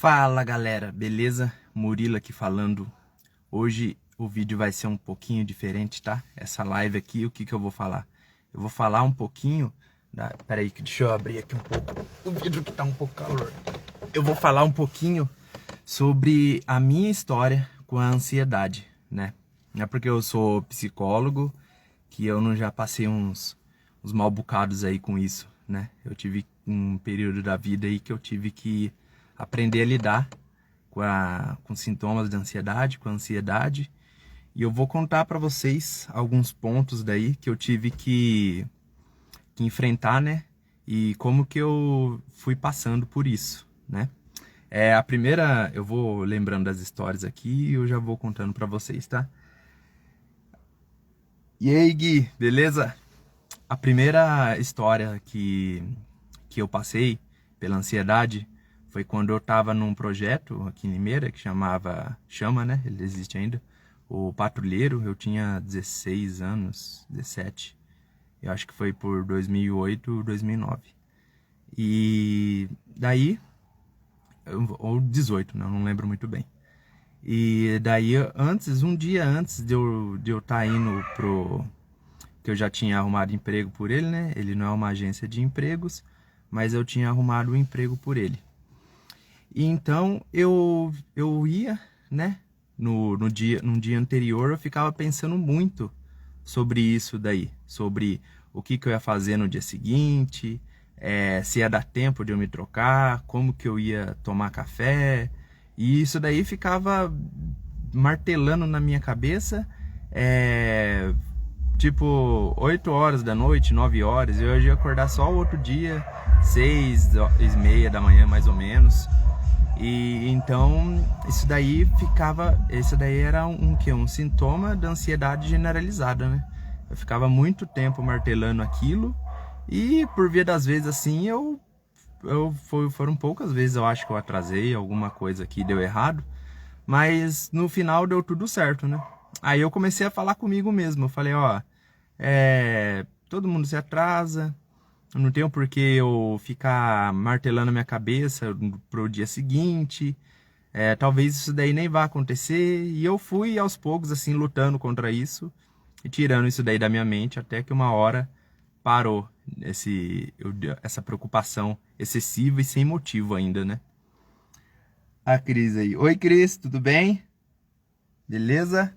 Fala galera, beleza? Murilo aqui falando. Hoje o vídeo vai ser um pouquinho diferente, tá? Essa live aqui, o que que eu vou falar? Eu vou falar um pouquinho da... Pera aí, deixa eu abrir aqui um pouco o vidro que tá um pouco calor. Eu vou falar um pouquinho sobre a minha história com a ansiedade, né? Não é porque eu sou psicólogo que eu não já passei uns mal bocados aí com isso, né? Eu tive um período da vida aí que eu tive que aprender a lidar com sintomas de ansiedade, com a ansiedade. E eu vou contar para vocês alguns pontos daí que eu tive que enfrentar, né? E como que eu fui passando por isso, né? A primeira, eu vou lembrando das histórias aqui e eu já vou contando para vocês, tá? E aí, Gui, beleza? A primeira história que eu passei pela ansiedade foi quando eu estava num projeto aqui em Limeira, que chama, né? Ele existe ainda, o Patrulheiro. Eu tinha 16 anos, 17. Eu acho que foi por 2008, 2009. E daí, ou 18, não lembro muito bem. E daí, um dia antes de eu estar indo que eu já tinha arrumado emprego por ele, né? Ele não é uma agência de empregos, mas eu tinha arrumado um emprego por ele. E então eu ia, né? No dia anterior eu ficava pensando muito sobre isso daí, sobre o que eu ia fazer no dia seguinte, se ia dar tempo de eu me trocar, como que eu ia tomar café. E isso daí ficava martelando na minha cabeça, tipo 8 horas da noite, 9 horas. Eu ia acordar só o outro dia, 6h30 da manhã mais ou menos. E então isso daí era um sintoma da ansiedade generalizada, né? Eu ficava muito tempo martelando aquilo e por via das vezes assim foram poucas vezes eu acho que eu atrasei, alguma coisa que deu errado, mas no final deu tudo certo, né? Aí eu comecei a falar comigo mesmo, eu falei, ó, todo mundo se atrasa, não tenho por que eu ficar martelando a minha cabeça pro dia seguinte. Talvez isso daí nem vá acontecer. E eu fui aos poucos, assim, lutando contra isso e tirando isso daí da minha mente, até que uma hora parou essa preocupação excessiva e sem motivo ainda, né? A Cris aí. Oi, Cris, tudo bem? Beleza?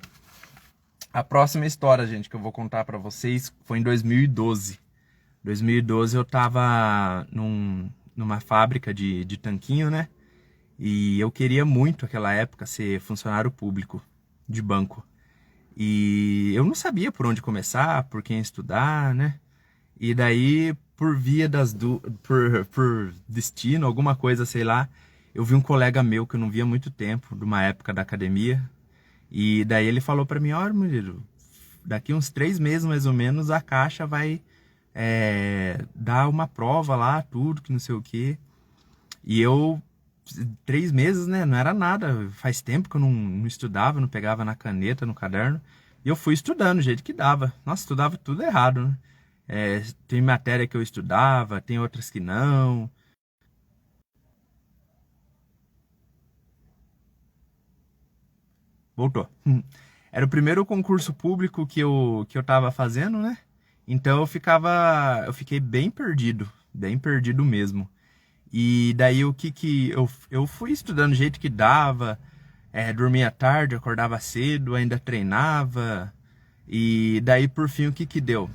A próxima história, gente, que eu vou contar pra vocês foi em 2012. 2012 eu tava numa fábrica de tanquinho, né? E eu queria muito, naquela época, ser funcionário público de banco. E eu não sabia por onde começar, por quem estudar, né? E daí, por destino, alguma coisa, sei lá, eu vi um colega meu que eu não via há muito tempo, de uma época da academia. E daí ele falou pra mim, olha, Murilo, daqui uns 3 meses mais ou menos a Caixa vai dar uma prova lá, tudo, que não sei o que. E 3 meses, né, não era nada, faz tempo que eu não estudava, não pegava na caneta, no caderno, e eu fui estudando do jeito que dava. Nossa, estudava tudo errado, né? Tem matéria que eu estudava, tem outras que não. Voltou. Era o primeiro concurso público que eu tava fazendo, né? Então eu fiquei bem perdido mesmo. E daí eu fui estudando do jeito que dava, dormia tarde, acordava cedo, ainda treinava. E daí por fim o que deu?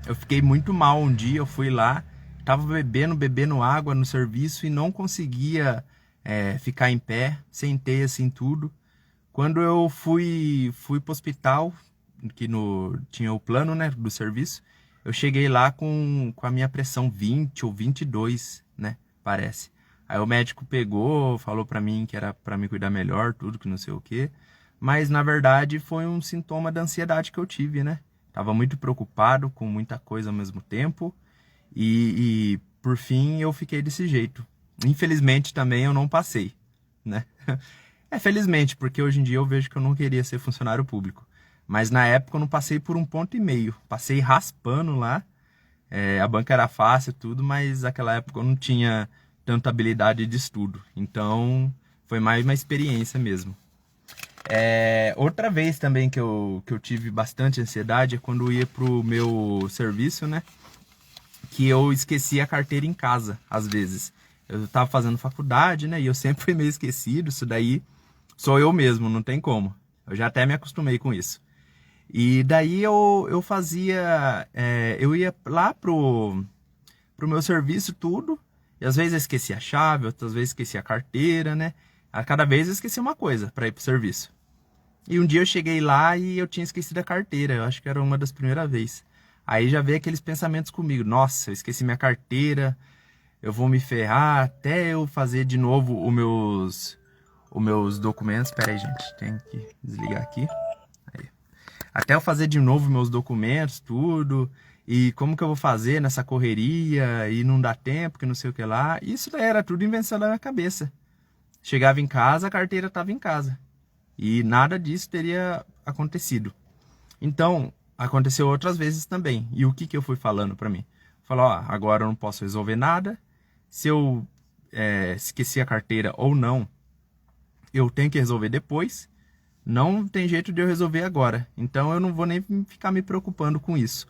Eu fiquei muito mal um dia, eu fui lá, tava bebendo água no serviço e não conseguia ficar em pé, sentei assim tudo. Quando eu fui pro hospital, tinha o plano, né, do serviço, eu cheguei lá com a minha pressão 20 ou 22, né, parece. Aí o médico pegou, falou pra mim que era pra me cuidar melhor, tudo, que não sei o quê. Mas, na verdade, foi um sintoma da ansiedade que eu tive, né? Tava muito preocupado com muita coisa ao mesmo tempo. Por fim, eu fiquei desse jeito. Infelizmente, também eu não passei, né? Felizmente, porque hoje em dia eu vejo que eu não queria ser funcionário público. Mas na época eu não passei por 1,5 ponto. Passei raspando lá. A banca era fácil e tudo, mas naquela época eu não tinha tanta habilidade de estudo. Então, Foi mais uma experiência mesmo. Outra vez também que eu tive bastante ansiedade é quando eu ia pro meu serviço, né? Que eu esquecia a carteira em casa, às vezes. Eu tava fazendo faculdade, né? E eu sempre fui meio esquecido. Isso daí sou eu mesmo, não tem como. Eu já até me acostumei com isso. E daí eu fazia... eu ia lá pro meu serviço, tudo. E às vezes eu esquecia a chave, outras vezes esquecia a carteira, né? A cada vez eu esquecia uma coisa para ir pro serviço. E um dia eu cheguei lá e eu tinha esquecido a carteira. Eu acho que era uma das primeiras vezes. Aí já veio aqueles pensamentos comigo. Nossa, eu esqueci minha carteira. Eu vou me ferrar até eu fazer de novo os meus documentos. Pera aí, gente. Tem que desligar aqui. Aí. Até eu fazer de novo meus documentos, tudo. E como que eu vou fazer nessa correria? E não dá tempo, que não sei o que lá. Isso daí era tudo invenção da minha cabeça. Chegava em casa, a carteira estava em casa. E nada disso teria acontecido. Então, aconteceu outras vezes também. E o que eu fui falando para mim? Falou, ó, agora eu não posso resolver nada. Se eu esqueci a carteira ou não, eu tenho que resolver depois. Não tem jeito de eu resolver agora. Então eu não vou nem ficar me preocupando com isso.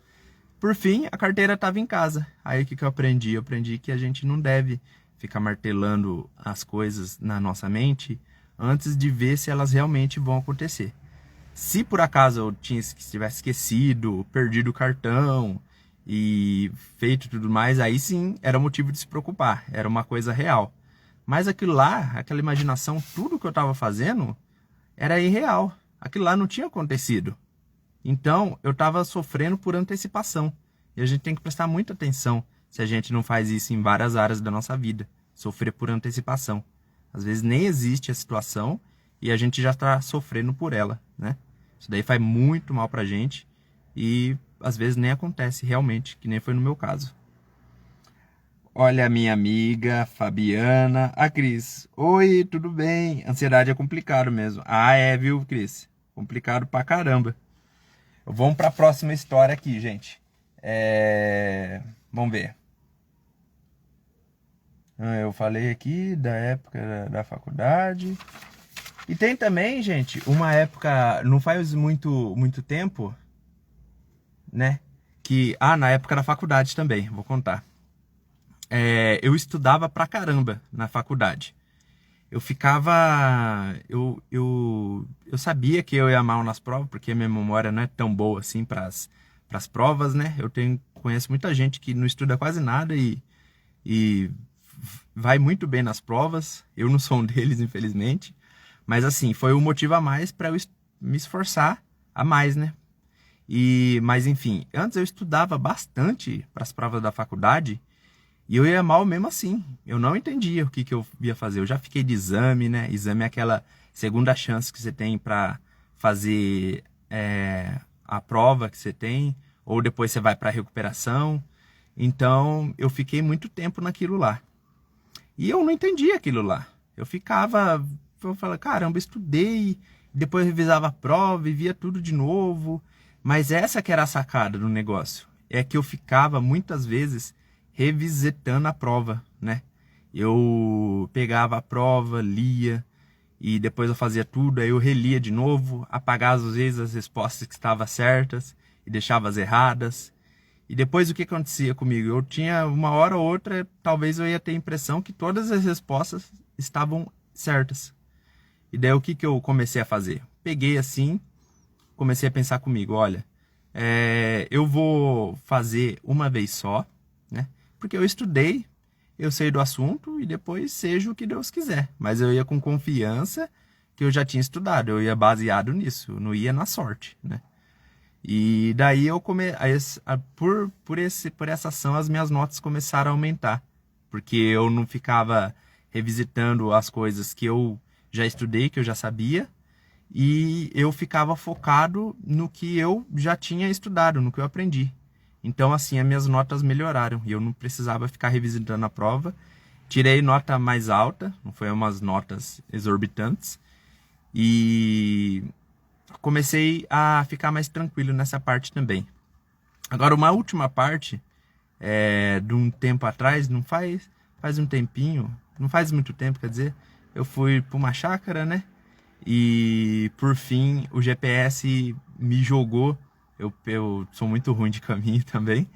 Por fim, a carteira estava em casa. Aí o que eu aprendi? Eu aprendi que a gente não deve ficar martelando as coisas na nossa mente antes de ver se elas realmente vão acontecer. Se por acaso eu tivesse esquecido, perdido o cartão e feito tudo mais, aí sim era motivo de se preocupar, era uma coisa real. Mas aquilo lá, aquela imaginação, tudo que eu estava fazendo era irreal. Aquilo lá não tinha acontecido. Então eu estava sofrendo por antecipação. E a gente tem que prestar muita atenção se a gente não faz isso em várias áreas da nossa vida. Sofrer por antecipação. Às vezes nem existe a situação e a gente já está sofrendo por ela, né? Isso daí faz muito mal pra gente e às vezes nem acontece realmente, que nem foi no meu caso. Olha a minha amiga Fabiana, a Cris. Oi, tudo bem? Ansiedade é complicado mesmo. Ah, viu, Cris? Complicado pra caramba. Vamos pra próxima história aqui, gente. Vamos ver. Eu falei aqui da época da faculdade. E tem também, gente, uma época, não faz muito tempo, né? Na época da faculdade também, vou contar. Eu estudava pra caramba na faculdade. Eu ficava... Eu sabia que eu ia mal nas provas, porque a minha memória não é tão boa assim pras provas, né? Conheço muita gente que não estuda quase nada e vai muito bem nas provas. Eu não sou um deles, infelizmente. Mas assim, foi um motivo a mais para eu me esforçar a mais, né? Mas enfim, antes eu estudava bastante para as provas da faculdade e eu ia mal mesmo assim. Eu não entendia o que eu ia fazer. Eu já fiquei de exame, né? Exame é aquela segunda chance que você tem para fazer a prova que você tem, ou depois você vai para recuperação. Então eu fiquei muito tempo naquilo lá. E eu não entendia aquilo lá. Eu falava, caramba, estudei, depois revisava a prova e via tudo de novo. Mas essa que era a sacada do negócio. É que eu ficava, muitas vezes, revisitando a prova, né? Eu pegava a prova, lia, e depois eu fazia tudo, aí eu relia de novo, apagava às vezes as respostas que estavam certas e deixava as erradas. E depois o que acontecia comigo? Eu tinha uma hora ou outra, talvez eu ia ter a impressão que todas as respostas estavam certas. E daí o que eu comecei a fazer? Peguei assim, comecei a pensar comigo, olha, eu vou fazer uma vez só, né? Porque eu estudei, eu sei do assunto e depois seja o que Deus quiser. Mas eu ia com confiança que eu já tinha estudado, eu ia baseado nisso, eu não ia na sorte, né? E daí por essa ação as minhas notas começaram a aumentar, porque eu não ficava revisitando as coisas que eu já estudei, que eu já sabia, e eu ficava focado no que eu já tinha estudado, no que eu aprendi. Então assim, as minhas notas melhoraram e eu não precisava ficar revisitando a prova. Tirei nota mais alta, não foi umas notas exorbitantes, e comecei a ficar mais tranquilo nessa parte também. Agora, uma última parte, de um tempo atrás, faz um tempinho, não faz muito tempo, quer dizer, eu fui para uma chácara, né? E por fim o GPS me jogou. Eu sou muito ruim de caminho também.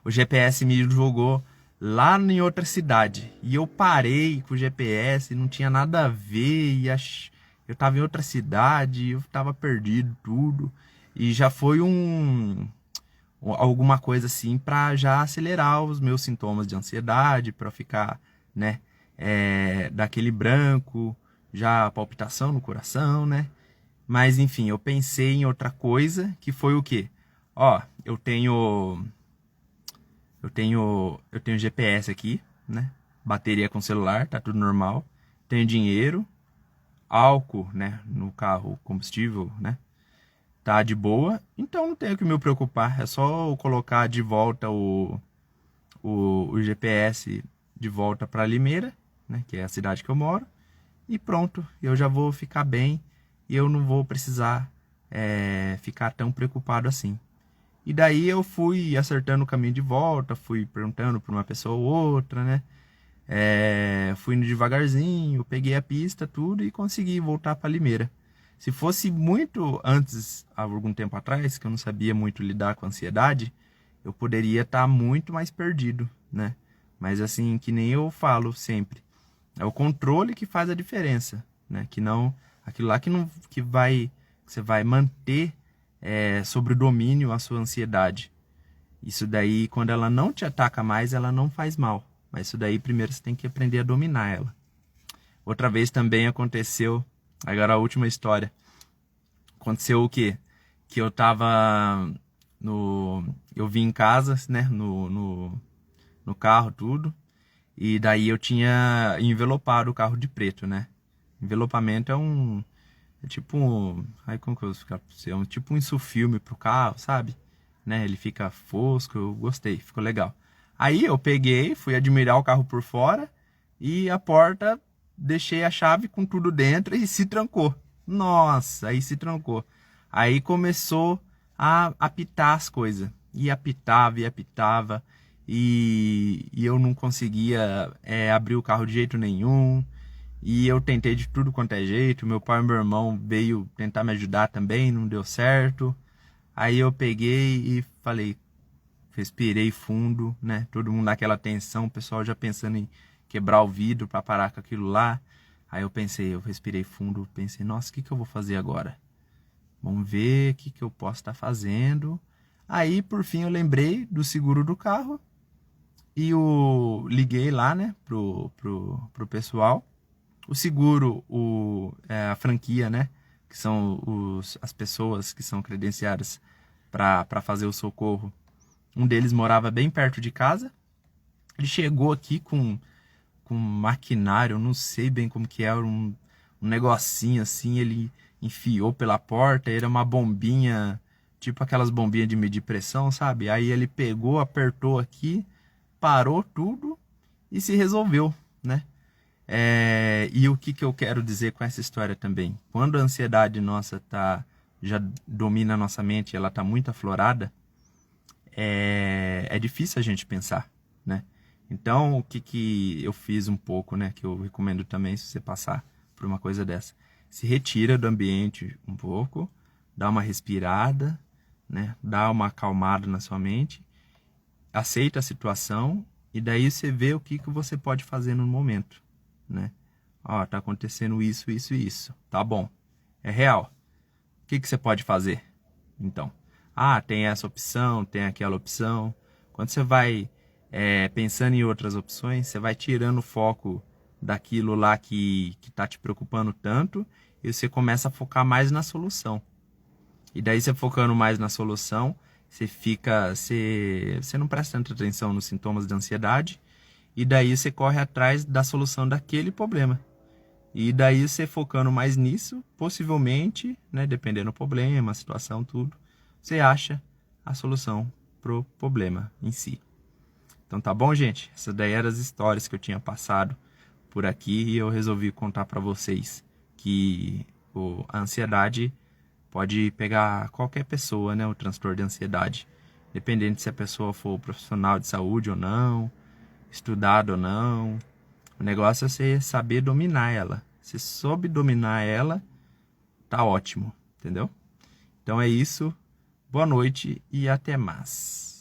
O GPS me jogou lá em outra cidade. E eu parei com o GPS, não tinha nada a ver. Eu tava em outra cidade, eu tava perdido, tudo. E já foi alguma coisa assim para já acelerar os meus sintomas de ansiedade, para ficar, né, daquele branco, já palpitação no coração, né? Mas enfim, eu pensei em outra coisa, que foi o quê? Ó, eu tenho GPS aqui, né? Bateria com celular, tá tudo normal. Tenho dinheiro, álcool, né, no carro, combustível, né? Tá de boa, então não tenho que me preocupar. É só eu colocar de volta o GPS de volta para Limeira, né, que é a cidade que eu moro, e pronto, eu já vou ficar bem e eu não vou precisar ficar tão preocupado assim. E daí eu fui acertando o caminho de volta, fui perguntando para uma pessoa ou outra, né? Fui indo devagarzinho, peguei a pista, tudo, e consegui voltar para Limeira. Se fosse muito antes, há algum tempo atrás, que eu não sabia muito lidar com a ansiedade, eu poderia estar muito mais perdido, né? Mas assim, que nem eu falo sempre, é o controle que faz a diferença, né? Que não, aquilo lá que você vai manter sobre o domínio a sua ansiedade. Isso daí, quando ela não te ataca mais, ela não faz mal. Mas isso daí, primeiro você tem que aprender a dominar ela. Outra vez também aconteceu, agora a última história. Aconteceu o quê? Que eu tava eu vim em casa, né, no carro, tudo. E daí eu tinha envelopado o carro de preto, né? Envelopamento é tipo aí como que eu vou explicar pra você? É tipo um insufilme pro carro, sabe? Né? Ele fica fosco, eu gostei, ficou legal. Aí eu peguei, fui admirar o carro por fora e a porta, deixei a chave com tudo dentro e se trancou. Nossa, aí se trancou. Aí começou a apitar as coisas. E apitava. E eu não conseguia abrir o carro de jeito nenhum. E eu tentei de tudo quanto é jeito. Meu pai e meu irmão veio tentar me ajudar também, não deu certo. Aí eu peguei e falei, respirei fundo, né? Todo mundo naquela tensão, o pessoal já pensando em quebrar o vidro para parar com aquilo lá. Aí eu respirei fundo, pensei, nossa, o que eu vou fazer agora? Vamos ver o que eu posso estar fazendo. Aí, por fim, eu lembrei do seguro do carro e liguei lá, né, pro pessoal. O seguro, a franquia, né, que são as pessoas que são credenciadas para fazer o socorro. Um deles morava bem perto de casa. Ele chegou aqui com maquinário, eu não sei bem como que era, um negocinho assim, ele enfiou pela porta, era uma bombinha, tipo aquelas bombinhas de medir pressão, sabe? Aí ele pegou, apertou aqui, parou tudo e se resolveu, né? E o que eu quero dizer com essa história também? Quando a ansiedade nossa já domina a nossa mente, ela tá muito aflorada, é difícil a gente pensar, né? Então, o que eu fiz um pouco, né? Que eu recomendo também, se você passar por uma coisa dessa. Se retira do ambiente um pouco, dá uma respirada, né? Dá uma acalmada na sua mente, aceita a situação e daí você vê o que você pode fazer no momento, né? Ó, tá acontecendo isso, isso e isso. Tá bom. É real. O que você pode fazer? Então, tem essa opção, tem aquela opção. Quando você vai pensando em outras opções, você vai tirando o foco daquilo lá que tá te preocupando tanto e você começa a focar mais na solução. E daí você focando mais na solução, você não presta tanta atenção nos sintomas da ansiedade e daí você corre atrás da solução daquele problema. E daí você focando mais nisso, possivelmente, né, dependendo do problema, a situação, tudo, você acha a solução pro problema em si. Então tá bom, gente? Essas daí eram as histórias que eu tinha passado por aqui e eu resolvi contar para vocês que a ansiedade pode pegar qualquer pessoa, né? O transtorno de ansiedade. Dependendo se a pessoa for profissional de saúde ou não, estudado ou não. O negócio é você saber dominar ela. você soube dominar ela, tá ótimo, entendeu? Então é isso, boa noite e até mais.